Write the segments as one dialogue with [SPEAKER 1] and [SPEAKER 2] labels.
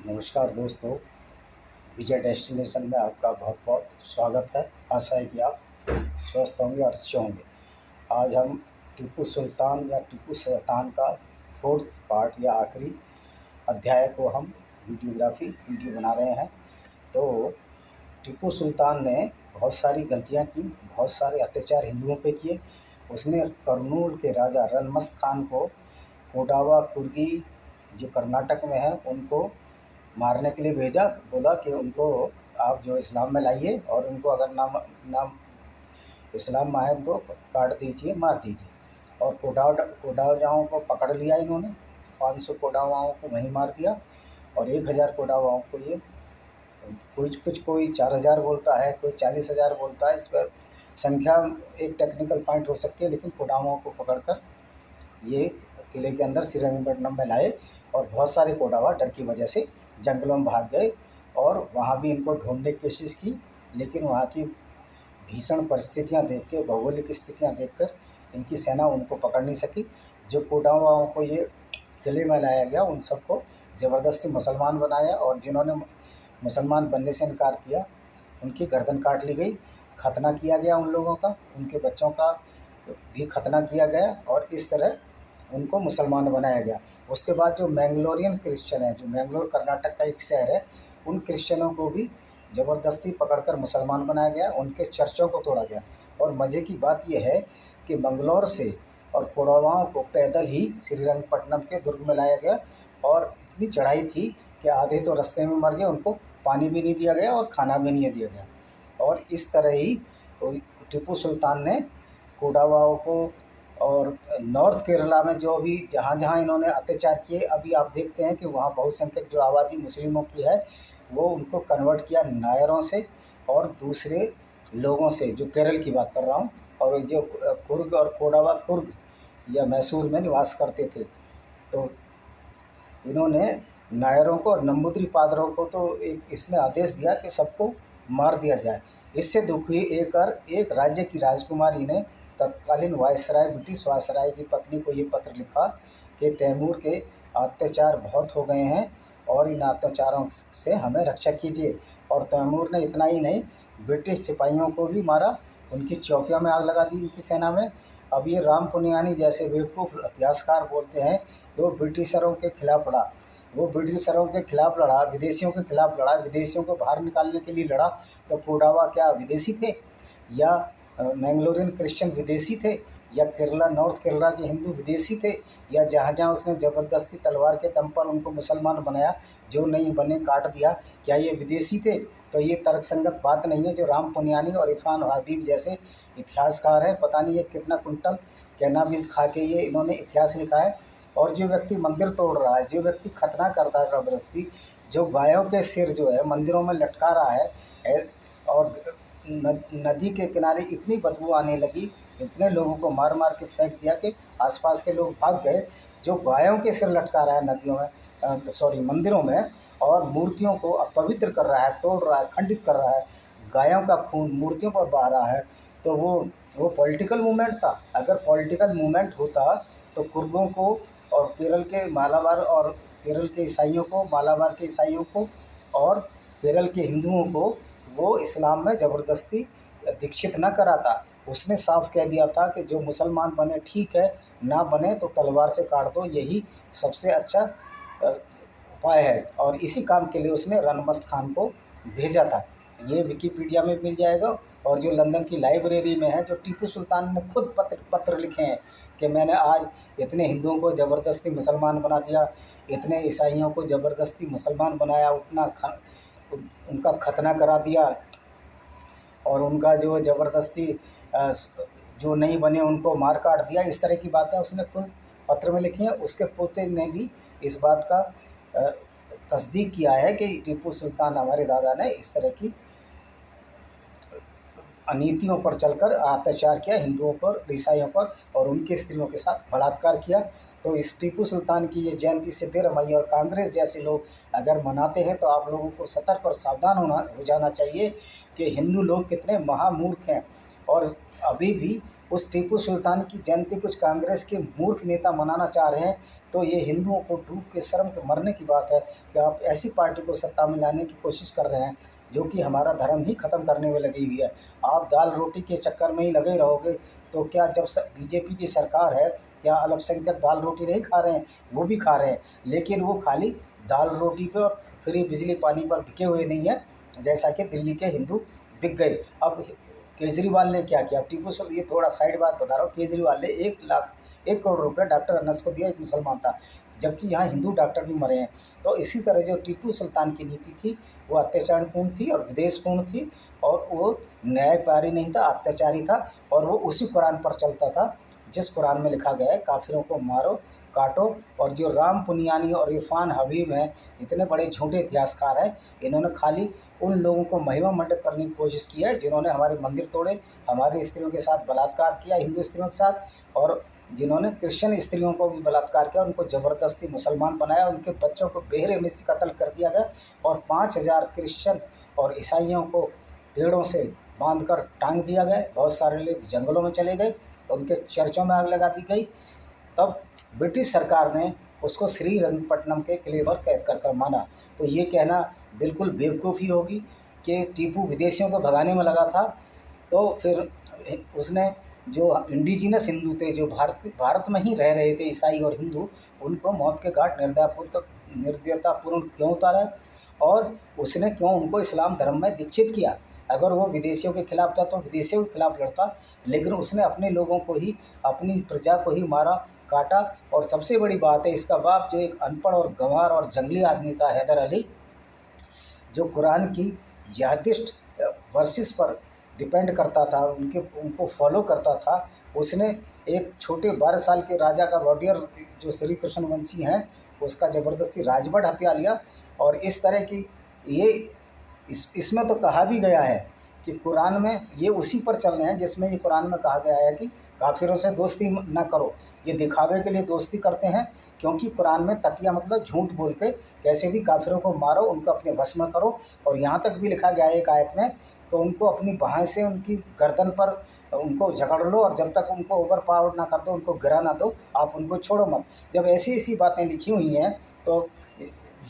[SPEAKER 1] नमस्कार दोस्तों, विजय डेस्टिनेशन में आपका बहुत बहुत स्वागत है। आशा है कि आप स्वस्थ होंगे और अच्छे होंगे। आज हम टीपू सुल्तान या टीपू सुल्तान का फोर्थ पार्ट या आखिरी अध्याय को हम वीडियो बना रहे हैं। तो टीपू सुल्तान ने बहुत सारी गलतियां की, बहुत सारे अत्याचार हिंदुओं पे किए। उसने कर्नूल के राजा रणमस्त खान को कोडावा कुर्गी जो कर्नाटक में है उनको मारने के लिए भेजा। बोला कि उनको आप जो इस्लाम में लाइए और उनको अगर नाम नाम इस्लाम में आए तो काट दीजिए, मार दीजिए। और कोडावाओं को पकड़ लिया इन्होंने। 500 कोडावाओं को वहीं मार दिया और 1000 कोडावाओं को ये कोई 4000 बोलता है, कोई 40,000 बोलता है। इस पर संख्या एक टेक्निकल पॉइंट हो सकती है, लेकिन कोडावाओं को पकड़कर ये किले के अंदर श्रीरंगपट्टनम में लाए और बहुत सारे कोडावा डर की वजह से जंगलों में भाग गए और वहाँ भी इनको ढूंढने की कोशिश की, लेकिन वहाँ की भीषण परिस्थितियाँ देख के, भौगोलिक स्थितियाँ देखकर इनकी सेना उनको पकड़ नहीं सकी। जो कोडावाओं को ये किले में लाया गया उन सबको ज़बरदस्ती मुसलमान बनाया और जिन्होंने मुसलमान बनने से इनकार किया उनकी गर्दन काट ली गई। खतना किया गया उन लोगों का, उनके बच्चों का भी खतना किया गया और इस तरह उनको मुसलमान बनाया गया। उसके बाद जो मैंगलोरियन क्रिश्चियन है, जो मैंगलोर कर्नाटक का एक शहर है, उन क्रिश्चियनों को भी ज़बरदस्ती पकड़कर मुसलमान बनाया गया, उनके चर्चों को तोड़ा गया। और मज़े की बात यह है कि मंगलौर से और कोडावाओं को पैदल ही श्रीरंगपट्टनम के दुर्ग में लाया गया और इतनी चढ़ाई थी कि आधे तो रास्ते में मर गए, उनको पानी भी नहीं दिया गया और खाना भी नहीं दिया गया। और इस तरह ही टीपू सुल्तान ने कोडावाओं को और नॉर्थ केरला में जो भी जहाँ इन्होंने अत्याचार किए, अभी आप देखते हैं कि वहाँ बहुसंख्यक जो आबादी मुस्लिमों की है वो उनको कन्वर्ट किया नायरों से और दूसरे लोगों से, जो केरल की बात कर रहा हूँ। और जो कुर्ग और कोडावा कुर्ग या मैसूर में निवास करते थे, तो इन्होंने नायरों को और नंबूद्री पादरों को तो इसने आदेश दिया कि सबको मार दिया जाए। इससे दुखी एक राज्य की राजकुमारी ने तत्कालीन वायसराय, ब्रिटिश वायसराय की पत्नी को ये पत्र लिखा कि तैमूर के अत्याचार बहुत हो गए हैं और इन अत्याचारों से हमें रक्षा कीजिए। और तैमूर ने इतना ही नहीं, ब्रिटिश सिपाहियों को भी मारा, उनकी चौकियों में आग लगा दी, उनकी सेना में। अब ये राम पुनियानी जैसे बेवकूफ़ इतिहासकार बोलते हैं कि वो ब्रिटिशरों के खिलाफ लड़ा, वो ब्रिटिशरों के खिलाफ लड़ा, विदेशियों के खिलाफ लड़ा, विदेशियों को बाहर निकालने के लिए लड़ा। तो कोडावा क्या विदेशी थे या मैंगलोरियन क्रिश्चियन विदेशी थे या केरला, नॉर्थ केरला के हिंदू विदेशी थे या जहाँ उसने ज़बरदस्ती तलवार के दम पर उनको मुसलमान बनाया, जो नहीं बने काट दिया, क्या ये विदेशी थे? तो ये तर्कसंगत बात नहीं है। जो राम पुनियानी और इरफान हबीब जैसे इतिहासकार हैं, पता नहीं ये कितना कुंटल कैनाबीस खा के ये इन्होंने इतिहास लिखा है। और जो व्यक्ति मंदिर तोड़ रहा है, जो व्यक्ति खतना करता है ज़बरदस्ती, जो गायों के सिर जो है मंदिरों में लटका रहा है और नदी के किनारे इतनी बदबू आने लगी, इतने लोगों को मार मार के फेंक दिया कि आसपास के लोग भाग गए। जो गायों के सिर लटका रहा है नदियों में, मंदिरों में, और मूर्तियों को अपवित्र कर रहा है, तोड़ रहा है, खंडित कर रहा है, गायों का खून मूर्तियों पर बहा रहा है, तो वो पॉलिटिकल मूवमेंट था। अगर पॉलिटिकल मूवमेंट होता तो कुर्गों को और केरल के मालाबार और केरल के ईसाइयों को, मालाबार के ईसाइयों को और केरल के हिंदुओं को वो इस्लाम में ज़बरदस्ती दीक्षित न कराता। उसने साफ कह दिया था कि जो मुसलमान बने ठीक है, ना बने तो तलवार से काट दो, यही सबसे अच्छा उपाय है। और इसी काम के लिए उसने रणमस्त खान को भेजा था। ये विकिपीडिया में मिल जाएगा। और जो लंदन की लाइब्रेरी में है, जो टीपू सुल्तान ने खुद पत्र लिखे हैं कि मैंने आज इतने हिंदुओं को ज़बरदस्ती मुसलमान बना दिया, इतने ईसाइयों को ज़बरदस्ती मुसलमान बनाया, उनका खतना करा दिया और उनका जो ज़बरदस्ती जो नहीं बने उनको मार काट दिया। इस तरह की बातें उसने खुद पत्र में लिखी हैं। उसके पोते ने भी इस बात का तस्दीक किया है कि टीपू सुल्तान हमारे दादा ने इस तरह की अनीतियों पर चलकर अत्याचार किया, हिंदुओं पर, ईसाइयों पर, और उनकी स्त्रियों के साथ बलात्कार किया। तो इस टीपू सुल्तान की ये जयंती सिद्धिरमैया और कांग्रेस जैसे लोग अगर मनाते हैं तो आप लोगों को सतर्क और सावधान हो जाना चाहिए कि हिंदू लोग कितने महामूर्ख हैं और अभी भी उस टीपू सुल्तान की जयंती कुछ कांग्रेस के मूर्ख नेता मनाना चाह रहे हैं, तो ये हिंदुओं को डूब के शर्म के मरने की बात है कि आप ऐसी पार्टी को सत्ता में लाने की कोशिश कर रहे हैं जो कि हमारा धर्म ही ख़त्म करने में लगी हुई है। आप दाल रोटी के चक्कर में ही लगे रहोगे, तो क्या जब बीजेपी की सरकार है, क्या अल्पसंख्यक दाल रोटी नहीं खा रहे हैं? वो भी खा रहे हैं, लेकिन वो खाली दाल रोटी पे और फ्री बिजली पानी पर बिके हुए नहीं है, जैसा कि दिल्ली के हिंदू बिक गए। अब केजरीवाल ने क्या किया? टीपू सुल्तान, ये थोड़ा साइड बात बता रहा हूँ, केजरीवाल ने 1 करोड़ रुपये डॉक्टर अनस को दिया, एक मुसलमान था, जबकि यहाँ हिंदू डॉक्टर भी मरे हैं। तो इसी तरह जो टीपू सुल्तान की नीति थी वो अत्याचारपूर्ण थी और विदेशपूर्ण थी, और वो न्यायपारी नहीं था, अत्याचारी था, और वो उसी कुरान पर चलता था जिस कुरान में लिखा गया है काफिरों को मारो काटो। और जो राम पुनियानी और इरफान हबीब हैं, इतने बड़े झूठे इतिहासकार हैं, इन्होंने खाली उन लोगों को महिमा मंडित करने की कोशिश की है जिन्होंने हमारे मंदिर तोड़े, हमारी स्त्रियों के साथ बलात्कार किया, हिंदू स्त्रियों के साथ, और जिन्होंने क्रिश्चियन स्त्रियों को भी बलात्कार किया, उनको ज़बरदस्ती मुसलमान बनाया, उनके बच्चों को बेहरे में से कत्ल कर दिया गया, और 5,000 क्रिश्चियन और ईसाइयों को पेड़ों से बांधकर टांग दिया गया। बहुत सारे लोग जंगलों में चले गए, उनके चर्चों में आग लगा दी गई। तब ब्रिटिश सरकार ने उसको श्रीरंगपट्टनम के किले पर कैद कर माना। तो ये कहना बिल्कुल बेवकूफ़ी होगी कि टीपू विदेशियों को भगाने में लगा था। तो फिर उसने जो इंडिजिनस हिंदू थे, जो भारत में ही रह रहे थे, ईसाई और हिंदू, उनको मौत के घाट निर्दयतापूर्ण क्यों उतारा, और उसने क्यों उनको इस्लाम धर्म में दीक्षित किया? अगर वो विदेशियों के खिलाफ था तो विदेशियों के खिलाफ लड़ता, लेकिन उसने अपने लोगों को ही, अपनी प्रजा को ही मारा काटा। और सबसे बड़ी बात है, इसका बाप जो एक अनपढ़ और गंवार और जंगली आदमी था, हैदर अली, जो कुरान की जिहादिस्ट वर्सेस पर डिपेंड करता था, उनको फॉलो करता था, उसने एक छोटे 12 साल के राजा का वॉरियर जो श्री कृष्ण वंशी हैं, उसका ज़बरदस्ती राजपाट हत्या लिया। और इस तरह की ये इसमें तो कहा भी गया है कि कुरान में ये उसी पर चल रहे हैं जिसमें ये कुरान में कहा गया है कि काफिरों से दोस्ती ना करो। ये दिखावे के लिए दोस्ती करते हैं, क्योंकि कुरान में तकिया मतलब झूठ बोल के कैसे भी काफिरों को मारो, उनको अपने वश में करो। और यहाँ तक भी लिखा गया है एक आयत में, तो उनको अपनी बाहें से उनकी गर्दन पर उनको जकड़ लो, और जब तक उनको ओवर पावर ना कर दो, उनको गिरा ना दो, आप उनको छोड़ो मत। जब ऐसी ऐसी बातें लिखी हुई हैं, तो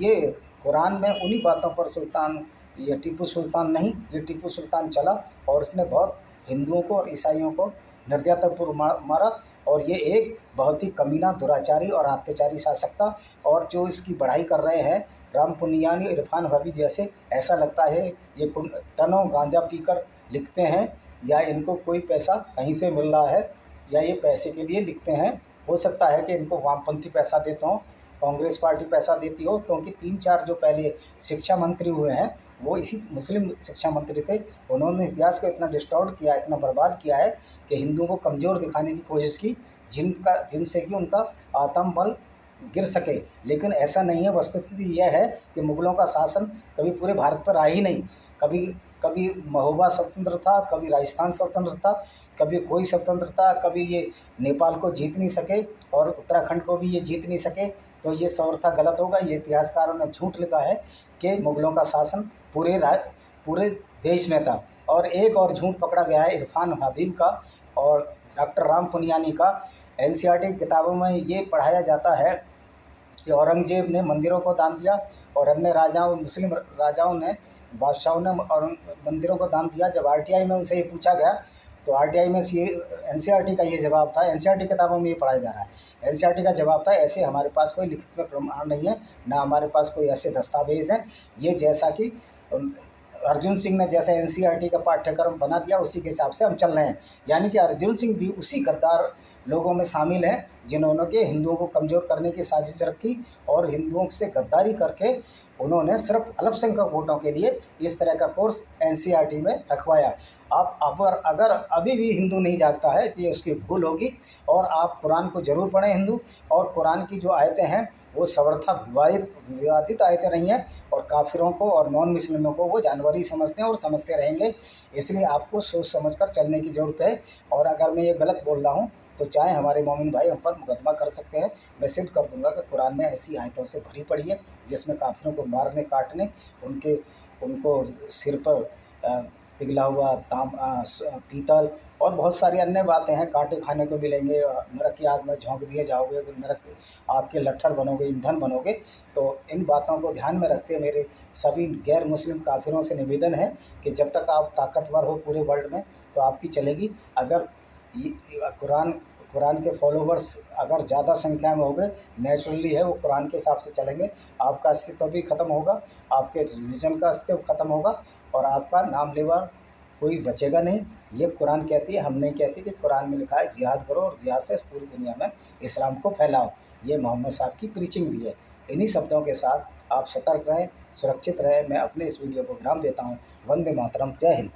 [SPEAKER 1] ये कुरान में उन्हीं बातों पर ये टीपू सुल्तान नहीं, ये टीपू सुल्तान चला, और उसने बहुत हिंदुओं को और ईसाइयों को निर्दयतापूर्वक मारा। और ये एक बहुत ही कमीना, दुराचारी और अत्याचारी शासक था। और जो इसकी बढ़ाई कर रहे हैं राम पुनियानी, इरफान हबीब जैसे, ऐसा लगता है ये टनों गांजा पीकर लिखते हैं, या इनको कोई पैसा कहीं से मिल रहा है, या ये पैसे के लिए लिखते हैं। हो सकता है कि इनको वामपंथी पैसा देता हो, कांग्रेस पार्टी पैसा देती हो, क्योंकि 3-4 जो पहले शिक्षा मंत्री हुए हैं वो इसी मुस्लिम शिक्षा मंत्री थे। उन्होंने इतिहास को इतना डिस्टॉर्ट किया, इतना बर्बाद किया है कि हिंदुओं को कमज़ोर दिखाने की कोशिश की, जिनसे कि उनका आत्मबल गिर सके। लेकिन ऐसा नहीं है। वस्तुस्थिति यह है कि मुग़लों का शासन कभी पूरे भारत पर आया ही नहीं। कभी कभी महोबा स्वतंत्र था, कभी राजस्थान स्वतंत्र था, कभी कोई स्वतंत्र था, कभी ये नेपाल को जीत नहीं सके और उत्तराखंड को भी ये जीत नहीं सके। तो ये सर्वथा गलत होगा। ये इतिहासकारों ने झूठ लिखा है कि मुग़लों का शासन पूरे देश में था। और एक और झूठ पकड़ा गया है इरफान हबीब का और डॉक्टर राम पुनियानी का। एनसीईआरटी किताबों में ये पढ़ाया जाता है कि औरंगजेब ने मंदिरों को दान दिया, और अन्य राजाओं, मुस्लिम राजाओं ने, बादशाहों ने और मंदिरों को दान दिया। जब आरटीआई में उनसे ये पूछा गया, तो आरटीआई में एनसीईआरटी का ये जवाब था, एनसीईआरटी किताबों में ये पढ़ाया जा रहा है। एनसीईआरटी का जवाब था, ऐसे हमारे पास कोई लिखित में प्रमाण नहीं है, ना हमारे पास कोई ऐसे दस्तावेज़ हैं। ये जैसा कि अर्जुन सिंह ने जैसा एनसीईआरटी का पाठ्यक्रम बना दिया, उसी के हिसाब से हम चल रहे हैं। यानी कि अर्जुन सिंह भी उसी गद्दार लोगों में शामिल हैं जिन्होंने के हिंदुओं को कमज़ोर करने की साजिश रखी, और हिंदुओं से गद्दारी करके उन्होंने सिर्फ अल्पसंख्यक वोटों के लिए इस तरह का कोर्स एनसीईआरटी में रखवाया। आप अगर अभी भी हिंदू नहीं जागता है तो ये उसकी भूल होगी। और आप कुरान को ज़रूर पढ़ें हिंदू, और कुरान की जो आयतें हैं वो सर्वथा विवादित आयतें नहीं हैं, और काफिरों को और नॉन मुस्लिमों को वो जानवर ही समझते हैं और समझते रहेंगे। इसलिए आपको सोच समझकर चलने की ज़रूरत है। और अगर मैं ये गलत बोल रहा हूँ तो चाहे हमारे मोमिन भाई हम पर मुकदमा कर सकते हैं। मैं सिद्ध कर दूंगा कि कुरान में ऐसी आयतों से भरी पड़ी है जिसमें काफिरों को मारने काटने, उनको सिर पर पिघला हुआ पीतल और बहुत सारी अन्य बातें हैं। कांटे खाने को मिलेंगे, नरक की आग में झोंक दिए जाओगे तो नरक आग के लट्ठर बनोगे, ईंधन बनोगे। तो इन बातों को ध्यान में रखते मेरे सभी गैर मुस्लिम काफिरों से निवेदन है कि जब तक आप ताकतवर हो पूरे वर्ल्ड में तो आपकी चलेगी। अगर कुरान कुरान के फॉलोवर्स अगर ज़्यादा संख्या में हो गए, नेचुरली है वो कुरान के हिसाब से चलेंगे, आपका अस्तित्व भी ख़त्म होगा, आपके रिलीजन का अस्तित्व ख़त्म होगा और आपका नाम लेवा कोई बचेगा नहीं। ये कुरान कहती है, हम नहीं कहती। कि कुरान में लिखा है जिहाद करो और जिहाद से पूरी दुनिया में इस्लाम को फैलाओ। ये मोहम्मद साहब की प्रीचिंग भी है। इन्हीं शब्दों के साथ आप सतर्क रहें, सुरक्षित रहें। मैं अपने इस वीडियो को विराम देता हूँ। वंदे मातरम, जय हिंद।